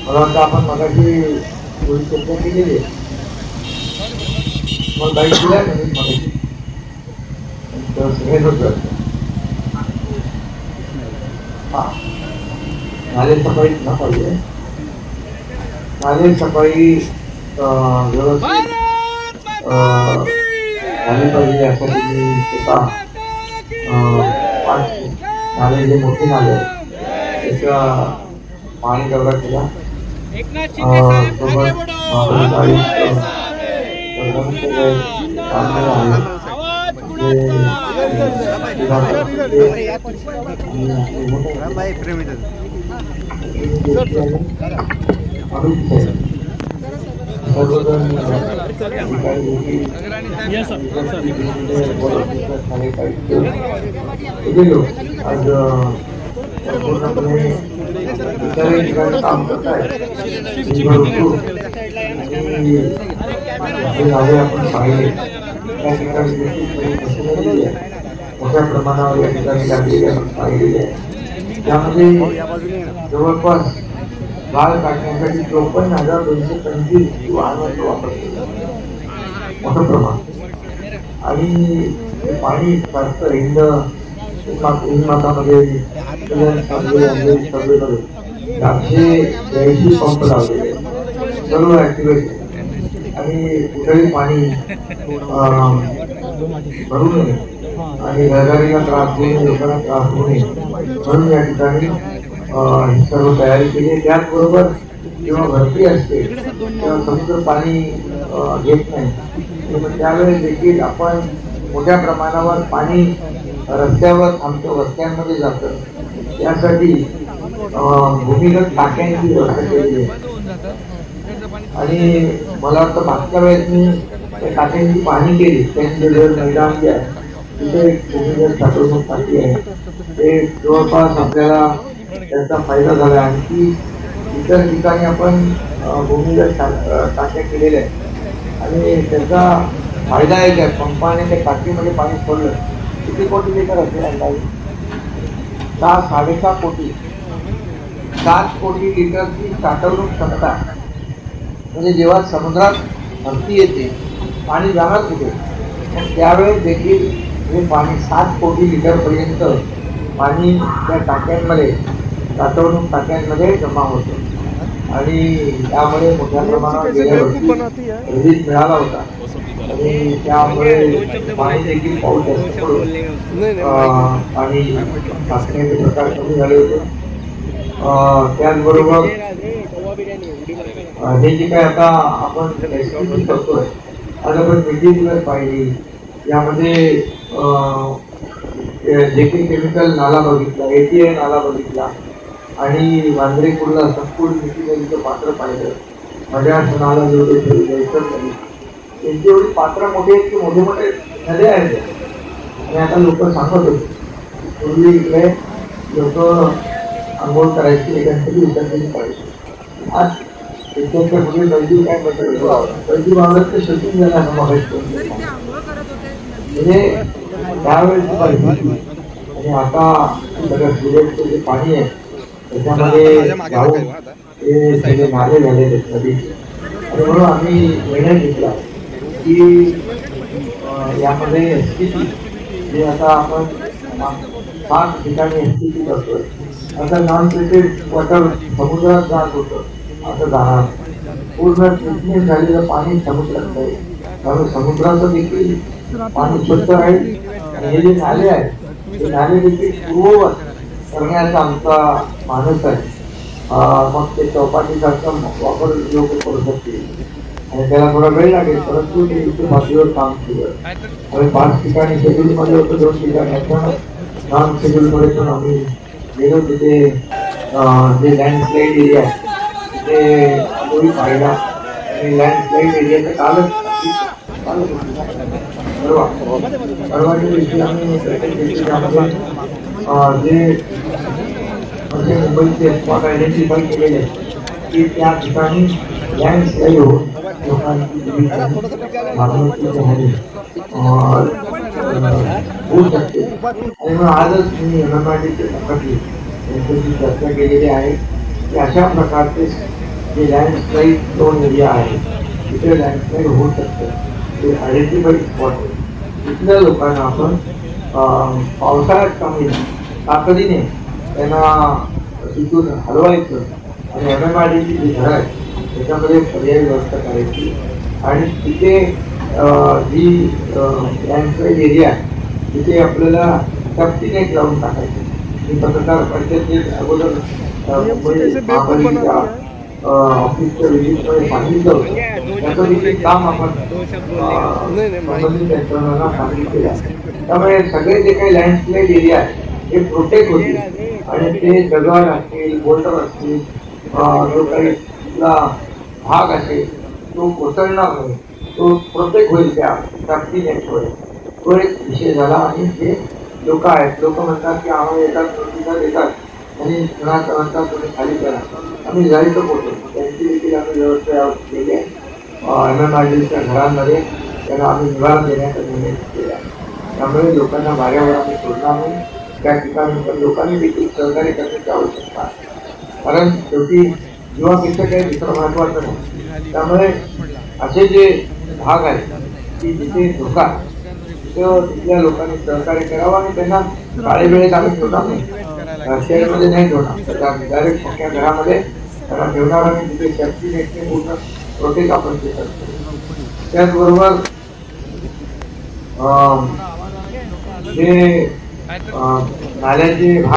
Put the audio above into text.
मला वाटतं आपण मगाशी थोडी चर्चा केलेली आहे. मग बाईक दिला नाही मगाशी सगळे होत हा नाले सफाई ना पाहिजे. नाले सफाई व्यवस्थित झाली पाहिजे असं तुम्ही स्वतः 5 नाले जे मोठे नाले आहेत त्याचा पाणी दौरा केला. काम करत आपण पाहिले त्या ठिकाणी मोठ्या प्रमाणावर या ठिकाणी लागलेली आपण पाहिलेली आहे. त्यामध्ये जवळपास गाळ काढण्यासाठी 54,225 वाहनांचा वापर केला मोठं प्रमाण. आणि पाणी जास्त हिंदमातामध्ये 480 पंप लावलेले सर्व ऍक्टिव्हेट आणि कुठेही पाणी भरू नये आणि रहदारीला त्रास होऊ नये, लोकांना त्रास होऊ नये म्हणून या ठिकाणी सर्व तयारी केली. त्याचबरोबर जेव्हा भरती असते तेव्हा समुद्र पाणी घेत नाही त्यावेळेस देखील आपण मोठ्या प्रमाणावर पाणी रस्त्यावर थांबतो, रस्त्यांमध्ये जातं. त्यासाठी भूमिगत टाक्यांची व्यवस्था केलेली आहे. आणि मला वाटतं मागच्या वेळेस मी त्या टाक्यांची पाहणी केली. त्यांचे मैदान जे आहे तिथे भूमिगत साठवणूक टाकी आहे ते जवळपास आपल्याला त्याचा फायदा झाला. आणखी इतर ठिकाणी आपण भूमिगत टाक्या केलेल्या आहेत आणि त्याचा फायदा एक आहे. पंपाने त्या टाकीमध्ये पाणी सोडलं किती कोटी लिटर असेल अंदाजे 6-7.5 कोटी 7 कोटी लिटरची साठवणूक क्षमता. म्हणजे जेव्हा समुद्रात भरती येते पाणी जाणार कुठे त्यावेळेस देखील हे पाणी 7 कोटी लिटर पर्यंत पाणी त्या टाक्यांमध्ये साठवणूक टाक्यांमध्ये जमा होतं. आणि त्यामुळे मोठ्या प्रमाणावर गेल्या वर्षी रिलीज मिळाला होता आणि त्यामुळे पाणी देखील पाऊस जास्त पडून आणि टाकण्याचे प्रकार कमी झाले होते. त्याचबरोबर हे जे काय आता आपण करतोय आज आपण मेटीरियल पाहिली यामध्ये जे काही केमिकल नाला बघितला, ATI नाला बघितला आणि वांद्रे कुर्ला संपूर्ण मेटीरियलचं पात्र पाहिलं. माझ्या नाला जेवढे जायचं नाही त्यांची एवढी पात्र मोठी आहेत की मोठे मोठे नद्या आहेत. आणि आता लोक सांगत होते पूर्वी इकडे लोक आंघोळ करायची एकांतरी विसर्जन करायचे. आज त्याच्या पुढे नदी काय म्हणतात नदी भागात शूटिंग झालं असं बघायचं म्हणजे त्यावेळेची परिस्थिती. आणि आता सगळं सिलेटचं जे पाणी आहे त्याच्यामध्ये जाऊन ते सगळे नाले झालेले नदीचे. आणि म्हणून आम्ही निर्णय घेतला की यामध्ये STP जे आता आपण 5 ठिकाणी STP करतोय आता नॉन ट्रीटेड वॉटर समुद्रात जात होतं आता जाणार पूर्ण ट्रीटमेंट झालेलं पाणी समुद्रात जाईल. त्यामुळे समुद्राचं देखील पाणी स्वच्छ राहील. आणि हे जे नाले आहेत ते नाले देखील पूर्ववत करण्याचा आमचा मानस आहे. मग ते चौपाटीसारखा वापर लोक करू शकतील आणि त्याला थोडा वेळ लागेल परंतु ते इथे पातळीवर काम केलं. आम्ही 5 ठिकाणी शेड्यूलमध्ये होतो, 2 ठिकाणी नॉन शेड्यूलमध्ये पण आम्ही गेलो. तिथे जे लँडस्लाईड एरिया आहे तिथे तोही पाहिला आणि लँडस्लाईड एरियाचं कालच परवाच्या दिवशी आम्ही जे मुंबईचे स्पॉट आयडेंटिफाय केलेले की त्या ठिकाणी लँडस्लाईड होऊन लोकांची होऊ शकते. आणि मग आजच मी MMRDचे यांच्याशी चर्चा केलेली आहे की अशा प्रकारचे जे लँडस्लाईड झोन एरिया आहे तिथे लँडस्लाईड होऊ शकते, ते आयडेंटिफाईड स्पॉट आहे. तिथल्या लोकांना आपण पावसाळ्यात चांगली तातडीने त्यांना तिथून हलवायचं आणि MMRDची जी घरं आहेत त्याच्यामध्ये पर्यायी व्यवस्था करायची आणि तिथे जी लँडस्लाईड एरिया आहे तिथे आपल्याला सेफ्टी नेट लावून टाकायचे. मी पत्रकार परिषदेत अगोदर महापालिकेच्या ऑफिसच्या व्हिजिटमध्ये सांगितलं होतं, त्याचं देखील काम आपण संबंधित यंत्रणांना सांगितलेलं. त्यामुळे सगळे जे काही लँडस्लाईड एरिया आहे हे प्रोटेक्ट होतील आणि ते दगड असतील, बोल्डर असतील, जो काही तिथला भाग असेल तो कोसळणार नाही, तो प्रोटेक्ट होईल त्या सेफ्टी नेटमुळे. तो एक विषय झाला. आणि जे लोक आहेत, लोक म्हणतात की आम्हाला येतात प्रतिसाद देतात आणि कुणाचं म्हणतात तुम्ही खाली करा, आम्ही जायचं पोहोचतो. त्यांची देखील आम्ही व्यवस्था केली आहे. MMRDच्या घरांमध्ये त्यांना आम्ही निवारण देण्याचा निर्णय केला. त्यामुळे लोकांना भाड्यावर आम्ही सोडणार नाही. त्या ठिकाणी पण लोकांनी देखील सहकार्य करण्याची आवश्यकता आहे, कारण शेवटी जीवापेक्षा काही दुसरं महत्वाचं नाही. त्यामुळे असे जे भाग आहेत की जिथे धोका तिथल्या लोकांनी सहकार्य करावं आणि त्यांना काळे वेळेत आम्ही ठेवणार नाही, शेअरमध्ये नाही ठेवणार, डायरेक्ट मोठ्या घरामध्ये त्यांना ठेवणार आणि तिथे सेफ्टी नेटने पूर्ण प्रोटेक्ट आपण ते करतो. त्याचबरोबर जे नाल्याचे भाग